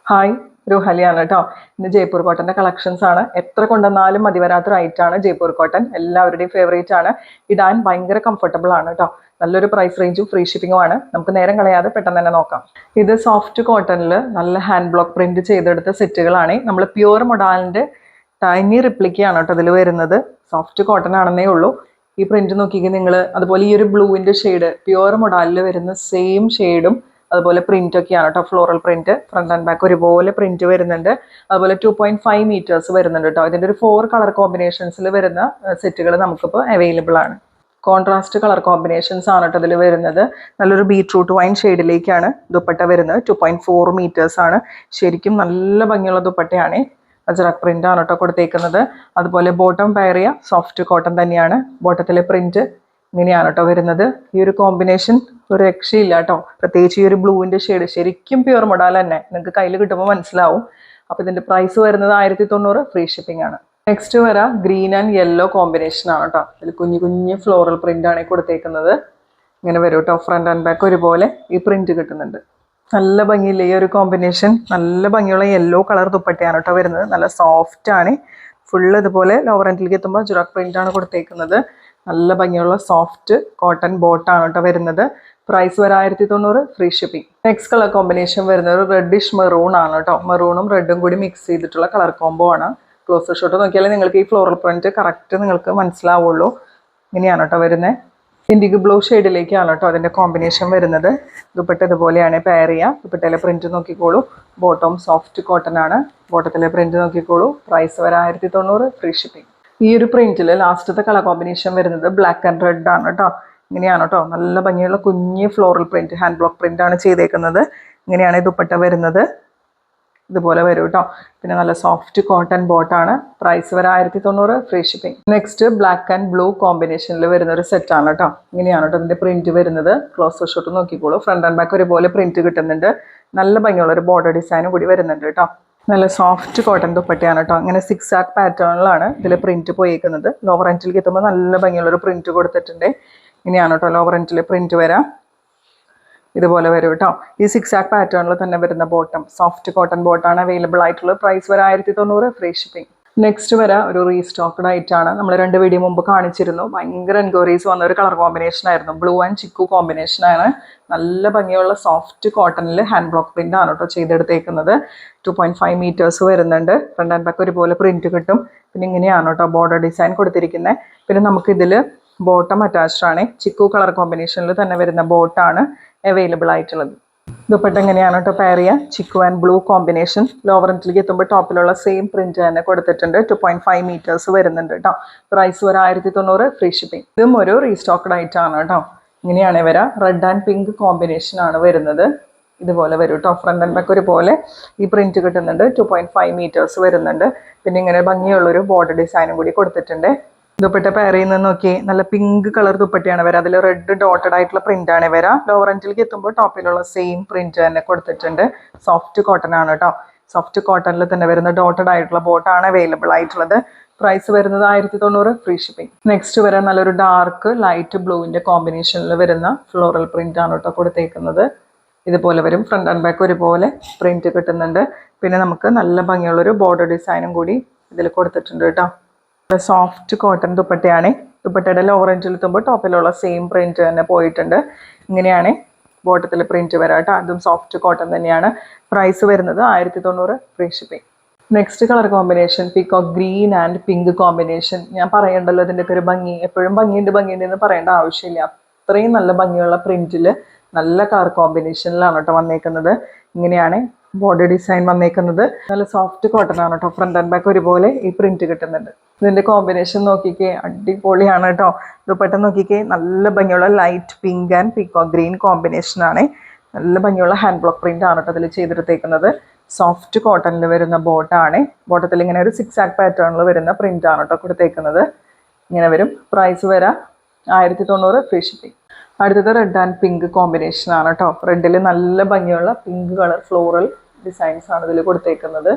Hi, രുഹലിയാണ് കേട്ടോ. ഇന്ന് Jaipur കോട്ടന്റെ collections ആണ്. എത്ര കൊണ്ടുവന്നാലും മതി വരാത്ത റൈറ്റ് ആണ് ജയ്പൂർ കോട്ടൺ. എല്ലാവരുടെയും ഫേവറേറ്റ് ആണ്. ഇടാൻ ഭയങ്കര കംഫർട്ടബിൾ ആണ് കേട്ടോ. നല്ലൊരു പ്രൈസ് റേഞ്ചും ഫ്രീ ഷിപ്പിംഗും ആണ്. നമുക്ക് നേരം കളയാതെ പെട്ടെന്ന് തന്നെ നോക്കാം. ഇത് സോഫ്റ്റ് കോട്ടണിൽ നല്ല ഹാൻഡ് ബ്ലോക്ക് പ്രിന്റ് ചെയ്തെടുത്ത സെറ്റുകളാണ്. നമ്മൾ പ്യുവർ മൊഡാലിന്റെ ടൈനി റിപ്ലിക്കയാണ് കേട്ടോ ഇതിൽ വരുന്നത്. സോഫ്റ്റ് കോട്ടൺ ആണെന്നേ ഉള്ളൂ. ഈ പ്രിന്റ് നോക്കിക്കേ നിങ്ങൾ. അതുപോലെ ഈ ഒരു ബ്ലൂവിന്റെ ഷെയ്ഡ് പ്യുവർ മൊഡാലിൽ വരുന്ന സെയിം ഷെയ്ഡും അതുപോലെ പ്രിന്റ് ഒക്കെയാണ് കേട്ടോ. Floral print, front and back ഒരുപോലെ പ്രിന്റ് വരുന്നുണ്ട്. അതുപോലെ 2.5 മീറ്റേഴ്സ് വരുന്നുണ്ട് കേട്ടോ. ഇതിന്റെ ഒരു 4 കളർ കോമ്പിനേഷൻസിൽ വരുന്ന സെറ്റുകൾ നമുക്കിപ്പോൾ അവൈലബിൾ ആണ്. കോൺട്രാസ്റ്റ് കളർ കോമ്പിനേഷൻസ് ആണ് കേട്ടോ ഇതിൽ വരുന്നത്. നല്ലൊരു ബീട്രൂട്ട് വൈൻ ഷെയ്ഡിലേക്കാണ് ദുപ്പട്ട വരുന്നത്. 2.4 മീറ്റേഴ്സ് ആണ്. ശരിക്കും നല്ല ഭംഗിയുള്ള ദുപ്പട്ടയാണ്. അജറക് പ്രിന്റ് ആണ് കേട്ടോ കൊടുത്തേക്കുന്നത്. അതുപോലെ ബോട്ടം പയറിയ സോഫ്റ്റ് കോട്ടൺ തന്നെയാണ്. ബോട്ടത്തിലെ പ്രിന്റ് ഇങ്ങനെയാണ് കേട്ടോ വരുന്നത്. ഈ ഒരു കോമ്പിനേഷൻ ഒരു രക്ഷയില്ല കേട്ടോ. പ്രത്യേകിച്ച് ഈ ഒരു ബ്ലൂവിന്റെ ഷെയ്ഡ് ശരിക്കും പ്യുവർ മൊഡാൽ തന്നെ. നിങ്ങൾക്ക് കയ്യിൽ കിട്ടുമ്പോൾ മനസ്സിലാവും. അപ്പോൾ ഇതിന്റെ പ്രൈസ് വരുന്നത് 1090, ഫ്രീ ഷിപ്പിംഗ് ആണ്. നെക്സ്റ്റ് വരാം ഗ്രീൻ ആൻഡ് യെല്ലോ കോമ്പിനേഷൻ ആണ് കേട്ടോ. ഇതിൽ കുഞ്ഞു കുഞ്ഞു ഫ്ലോറൽ പ്രിന്റ് ആണ് കൊടുത്തേക്കുന്നത്. ഇങ്ങനെ വരും കേട്ടോ. ഫ്രണ്ട് ആൻഡ് ബാക്ക് ഒരുപോലെ ഈ പ്രിന്റ് കിട്ടുന്നുണ്ട്. നല്ല ഭംഗിയില്ലേ ഈ ഒരു കോമ്പിനേഷൻ. നല്ല ഭംഗിയുള്ള യെല്ലോ കളർ ദുപ്പട്ടയാണ് കേട്ടോ വരുന്നത്. നല്ല സോഫ്റ്റ് ആണ്. ഫുള്ള് ഇതുപോലെ ലോവർ എൻഡിലേക്ക് എത്തുമ്പോൾ ജുറാക് പ്രിന്റ് ആണ് കൊടുത്തേക്കുന്നത്. നല്ല ഭംഗിയുള്ള സോഫ്റ്റ് കോട്ടൺ ബോട്ടാണ് കേട്ടോ വരുന്നത്. പ്രൈസ് വരെ 1090, free shipping. Next colour combination വരുന്നത് ഒരു റെഡിഷ് മെറൂൺ ആണ് കേട്ടോ. മെറൂണും റെഡും കൂടി മിക്സ് ചെയ്തിട്ടുള്ള കളർ കോംബോ ആണ്. ക്ലോസർ ഷോട്ട് നോക്കിയാൽ നിങ്ങൾക്ക് ഈ ഫ്ലോറൽ പ്രിന്റ് കറക്റ്റ് നിങ്ങൾക്ക് മനസ്സിലാവുള്ളൂ. ഇങ്ങനെയാണ് കേട്ടോ വരുന്നത്. ഇൻഡിഗോ ബ്ലൂ ഷെയ്ഡിലേക്കാണ് കേട്ടോ അതിന്റെ കോമ്പിനേഷൻ വരുന്നത്. ദുപ്പട്ട ഇതുപോലെയാണ് പെയർ ചെയ്യുക. ദുപ്പട്ടയിലെ പ്രിന്റ് നോക്കിക്കോളൂ. ബോട്ടം സോഫ്റ്റ് കോട്ടൺ ആണ്. ബോട്ടത്തിലെ പ്രിന്റ് നോക്കിക്കോളൂ. പ്രൈസ് വരെ 1090, ഫ്രീ ഷിപ്പിംഗ്. ഈ ഒരു പ്രിന്റിൽ ലാസ്റ്റത്തെ കളർ കോമ്പിനേഷൻ വരുന്നത് ബ്ലാക്ക് ആൻഡ് റെഡ് ആണ് കേട്ടോ. ഇങ്ങനെയാണ് കേട്ടോ. നല്ല ഭംഗിയുള്ള കുഞ്ഞ് floral print, hand block print ആണ് ചെയ്തേക്കുന്നത്. ഇങ്ങനെയാണ് ഈ ദുപ്പട്ട വരുന്നത്. ഇതുപോലെ വരും കേട്ടോ. പിന്നെ നല്ല സോഫ്റ്റ് കോട്ടൺ ബോട്ടാണ്. പ്രൈസ് വരെ 1090, free shipping. Next black and blue കോമ്പിനേഷനിൽ വരുന്ന ഒരു സെറ്റ് ആണ് കേട്ടോ. ഇങ്ങനെയാണ് കേട്ടോ ഇതിന്റെ പ്രിന്റ് വരുന്നത്. ക്ലോസർ ഷോട്ട് നോക്കിക്കോളൂ. ഫ്രണ്ട് ആൻഡ് ബാക്ക് ഒരുപോലെ പ്രിന്റ് കിട്ടുന്നുണ്ട്. നല്ല ഭംഗിയുള്ള ഒരു ബോർഡർ ഡിസൈനും കൂടി വരുന്നുണ്ട് കേട്ടോ. നല്ല സോഫ്റ്റ് കോട്ടൺ ദുപ്പട്ടയാണ് കേട്ടോ. അങ്ങനെ 6 ആക്ക് പാറ്റേണിലാണ് ഇതിൽ പ്രിന്റ് പോയേക്കുന്നത്. ലോവർ എൻഡിലേക്ക് എത്തുമ്പോൾ നല്ല ഭംഗിയുള്ളൊരു പ്രിന്റ് കൊടുത്തിട്ടുണ്ട്. ഇങ്ങനെയാണ് കേട്ടോ ലോവർ എൻഡിൽ പ്രിന്റ് വരാം. ഇതുപോലെ വരും കേട്ടോ. ഈ 6 ആക്ക് പാറ്റേണിൽ തന്നെ വരുന്ന ബോട്ടം സോഫ്റ്റ് കോട്ടൺ ബോട്ടാണ് അവൈലബിൾ ആയിട്ടുള്ളത്. പ്രൈസ് വരെ 1090, ഫ്രീ ഷിപ്പിംഗ്. നെക്സ്റ്റ് വരെ ഒരു റീസ്റ്റോക്ക്ഡ് ആയിട്ടാണ്. നമ്മൾ 2 വീഡിയോ മുമ്പ് കാണിച്ചിരുന്നു. ഭയങ്കര എൻക്വയറീസ് വന്ന ഒരു കളർ കോമ്പിനേഷൻ ആയിരുന്നു. ബ്ലൂ ആൻഡ് ചിക്കു കോമ്പിനേഷൻ ആണ്. നല്ല ഭംഗിയുള്ള സോഫ്റ്റ് കോട്ടണിൽ ഹാൻഡ് ബ്ലോക്ക് പ്രിന്റ് ആണ് കേട്ടോ ചെയ്തെടുത്തേക്കുന്നത്. 2.5 മീറ്റേഴ്സ് വരുന്നുണ്ട്. ഫ്രണ്ട് ആൻഡ് ബാക്ക് ഒരുപോലെ പ്രിന്റ് കിട്ടും. പിന്നെ ഇങ്ങനെയാണ് കേട്ടോ ബോർഡർ ഡിസൈൻ കൊടുത്തിരിക്കുന്നത്. പിന്നെ നമുക്കിതിൽ ബോട്ടം അറ്റാച്ച്ഡ് ആണ്. ചിക്കു കളർ കോമ്പിനേഷനിൽ തന്നെ വരുന്ന ബോട്ടാണ് അവൈലബിൾ ആയിട്ടുള്ളത്. ദുപ്പട്ട എങ്ങനെയാണ് കേട്ടോ പെയർ ചെയ്യുക. Chikoo and blue combination. Lower എൻഡിലേക്ക് എത്തുമ്പോൾ ടോപ്പിലുള്ള സെയിം പ്രിന്റ് തന്നെ കൊടുത്തിട്ടുണ്ട്. 2.5 മീറ്റേഴ്സ് വരുന്നുണ്ട് കേട്ടോ. പ്രൈസ് വരെ 1090, ഫ്രീ ഷിപ്പിംഗ്. ഇതും ഒരു റീസ്റ്റോക്ക്ഡ് ആയിട്ടാണ് കേട്ടോ. ഇങ്ങനെയാണ് വരാം. റെഡ് ആൻഡ് പിങ്ക് കോമ്പിനേഷൻ ആണ് വരുന്നത്. ഇതുപോലെ വരും കേട്ടോ. ഫ്രണ്ട് ആൻഡ് ബാക്ക് ഒരുപോലെ ഈ പ്രിന്റ് കിട്ടുന്നുണ്ട്. 2.5 മീറ്റേഴ്സ് വരുന്നുണ്ട്. പിന്നെ ഇങ്ങനെ ഭംഗിയുള്ളൊരു ബോർഡർ ഡിസൈനും കൂടി കൊടുത്തിട്ടുണ്ട്. ദുപ്പട്ട പെയർ ചെയ്യുന്നത് നോക്കി. നല്ല പിങ്ക് കളർ ദുപ്പട്ടയാണ് വരാം. അതിൽ റെഡ് ഡോട്ടഡ് ആയിട്ടുള്ള പ്രിന്റ് ആണ് വരാം. ലോവർ എൻഡിലേക്ക് എത്തുമ്പോൾ ടോപ്പിലുള്ള സെയിം പ്രിന്റ് തന്നെ കൊടുത്തിട്ടുണ്ട്. സോഫ്റ്റ് കോട്ടൺ ആണ് കേട്ടോ. സോഫ്റ്റ് കോട്ടണിൽ തന്നെ വരുന്ന ഡോട്ടഡ് ആയിട്ടുള്ള ബോട്ടാണ് അവൈലബിൾ ആയിട്ടുള്ളത്. പ്രൈസ് വരുന്നത് 1090, ഫ്രീ ഷിപ്പിംഗ്. നെക്സ്റ്റ് വരാൻ നല്ലൊരു ഡാർക്ക് ലൈറ്റ് ബ്ലൂവിന്റെ കോമ്പിനേഷനിൽ വരുന്ന ഫ്ലോറൽ പ്രിന്റ് ആണ് കേട്ടോ കൊടുത്തേക്കുന്നത്. ഇതുപോലെ വരും. ഫ്രണ്ട് ആൻഡ് ബാക്ക് ഒരുപോലെ പ്രിന്റ് കിട്ടുന്നുണ്ട്. പിന്നെ നമുക്ക് നല്ല ഭംഗിയുള്ളൊരു ബോർഡർ ഡിസൈനും കൂടി ഇതിൽ കൊടുത്തിട്ടുണ്ട് കേട്ടോ. സോഫ്റ്റ് കോട്ടൺ ദുപ്പട്ടയാണ്. ദുപ്പട്ടയുടെ ലോവർ എൻഡിൽ എത്തുമ്പോൾ ടോപ്പിലുള്ള സെയിം പ്രിന്റ് തന്നെ പോയിട്ടുണ്ട്. ഇങ്ങനെയാണ് ബോട്ടത്തിൽ പ്രിന്റ് വരാം കേട്ടോ. അതും സോഫ്റ്റ് കോട്ടൺ തന്നെയാണ്. പ്രൈസ് വരുന്നത് 1090, free shipping. Next colour combination peacock green and pink combination. ഞാൻ പറയണ്ടല്ലോ ഇതിൻ്റെയൊക്കെ ഒരു ഭംഗി. എപ്പോഴും ഭംഗിയുണ്ട് എന്ന് പറയേണ്ട ആവശ്യമില്ല. അത്രയും നല്ല ഭംഗിയുള്ള പ്രിന്റിൽ നല്ല കളർ കോമ്പിനേഷനിലാണ് കേട്ടോ വന്നേക്കുന്നത്. ഇങ്ങനെയാണ് ബോർഡർ ഡിസൈൻ വന്നേക്കുന്നത്. നല്ല സോഫ്റ്റ് കോട്ടൺ ആണ് കേട്ടോ. ഫ്രണ്ട് ആൻഡ് ബാക്ക് ഒരുപോലെ ഈ പ്രിന്റ് കിട്ടുന്നുണ്ട്. ഇതിന്റെ കോമ്പിനേഷൻ നോക്കിക്കേ, അടിപൊളിയാണ് കേട്ടോ. ദുപ്പട്ട നോക്കിക്കേ. നല്ല ഭംഗിയുള്ള light pink and peacock green combination ആണ്. നല്ല ഭംഗിയുള്ള ഹാൻഡ് ബ്ലോക്ക് പ്രിന്റ് ആണ് കേട്ടോ അതിൽ ചെയ്തെടുത്തേക്കുന്നത്. സോഫ്റ്റ് കോട്ടണിൽ വരുന്ന ബോട്ടാണ്. ബോട്ടത്തിൽ ഇങ്ങനെ ഒരു 6 ആക്ക് പാറ്റേണിൽ വരുന്ന പ്രിന്റ് ആണ് കേട്ടോ കൊടുത്തേക്കുന്നത്. ഇങ്ങനെ വരും. പ്രൈസ് വരാം 1090, ഫ്രീ ഷിപ്പിംഗ്. അടുത്തത് റെഡ് ആൻഡ് പിങ്ക് കോമ്പിനേഷൻ ആണ് കേട്ടോ. റെഡിൽ നല്ല ഭംഗിയുള്ള പിങ്ക് കളർ ഫ്ലോറൽ ഡിസൈൻസ് ആണ് ഇതിൽ കൊടുത്തേക്കുന്നത്.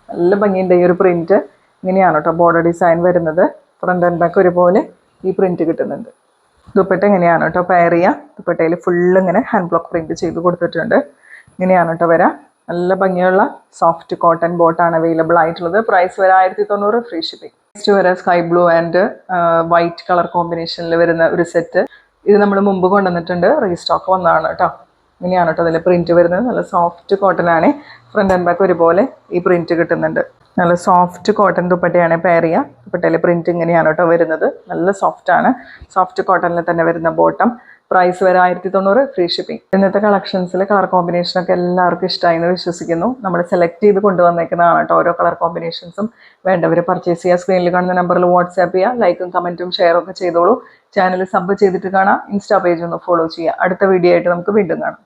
നല്ല ഭംഗിയുണ്ട് ഈ ഒരു പ്രിന്റ്. ഇങ്ങനെയാണ് കേട്ടോ ബോർഡർ ഡിസൈൻ വരുന്നത്. ഫ്രണ്ട് ആൻഡ് ബാക്ക് ഒരുപോലെ ഈ പ്രിന്റ് കിട്ടുന്നുണ്ട്. ദുപ്പട്ട എങ്ങനെയാണ് കേട്ടോ പെയർ ചെയ്യുക. ദുപ്പട്ടയിൽ ഫുള്ള് ഇങ്ങനെ ഹാൻഡ് ബ്ലോക്ക് പ്രിന്റ് ചെയ്ത് കൊടുത്തിട്ടുണ്ട്. ഇങ്ങനെയാണ് കേട്ടോ വരാം. നല്ല ഭംഗിയുള്ള സോഫ്റ്റ് കോട്ടൺ ബോട്ടാണ് അവൈലബിൾ ആയിട്ടുള്ളത്. പ്രൈസ് വരെ 1900, ഫ്രീ ഷിപ്പിംഗ്. നെക്സ്റ്റ് വരെ sky blue and white colour കോമ്പിനേഷനിൽ വരുന്ന ഒരു സെറ്റ്. ഇത് നമ്മൾ മുമ്പ് കൊണ്ടുവന്നിട്ടുണ്ട്, റീസ്റ്റോക്ക് വന്നതാണ് കേട്ടോ. ഇങ്ങനെയാണ് കേട്ടോ അതിൽ പ്രിന്റ് വരുന്നത്. നല്ല സോഫ്റ്റ് കോട്ടൺ ആണ്. ഫ്രണ്ട് ആൻഡ് ബാക്ക് ഒരുപോലെ ഈ പ്രിന്റ് കിട്ടുന്നുണ്ട്. നല്ല സോഫ്റ്റ് കോട്ടൺ ദുപ്പട്ടയാണ് പെയർ ചെയ്യുക. ദുപ്പട്ടയിലെ പ്രിന്റ് ഇങ്ങനെയാണ് കേട്ടോ വരുന്നത്. നല്ല സോഫ്റ്റ് ആണ്. സോഫ്റ്റ് കോട്ടണിൽ തന്നെ വരുന്ന ബോട്ടം. പ്രൈസ് വരെ 1900, ഫ്രീ ഷിപ്പിംഗ്. ഇന്നത്തെ കളക്ഷൻസിൽ കളർ കോമ്പിനേഷനൊക്കെ എല്ലാവർക്കും ഇഷ്ടമായി എന്ന് വിശ്വസിക്കുന്നു. നമ്മൾ സെലക്ട് ചെയ്ത് കൊണ്ടുവന്നേക്കുന്നതാണ് കേട്ടോ ഓരോ കളർ കോമ്പിനേഷൻസും. വേണ്ടവർ പർച്ചേസ് ചെയ്യുക. സ്ക്രീനിൽ കാണുന്ന നമ്പറിൽ വാട്സാപ്പ് ചെയ്യുക. ലൈക്കും കമൻറ്റും ഷെയറും ഒക്കെ ചെയ്തോളൂ. ചാനൽ സബ് ചെയ്തിട്ട് കാണാം. ഇൻസ്റ്റാ പേജ് ഒന്ന് ഫോളോ ചെയ്യുക. അടുത്ത വീഡിയോ ആയിട്ട് നമുക്ക് വീണ്ടും കാണാം.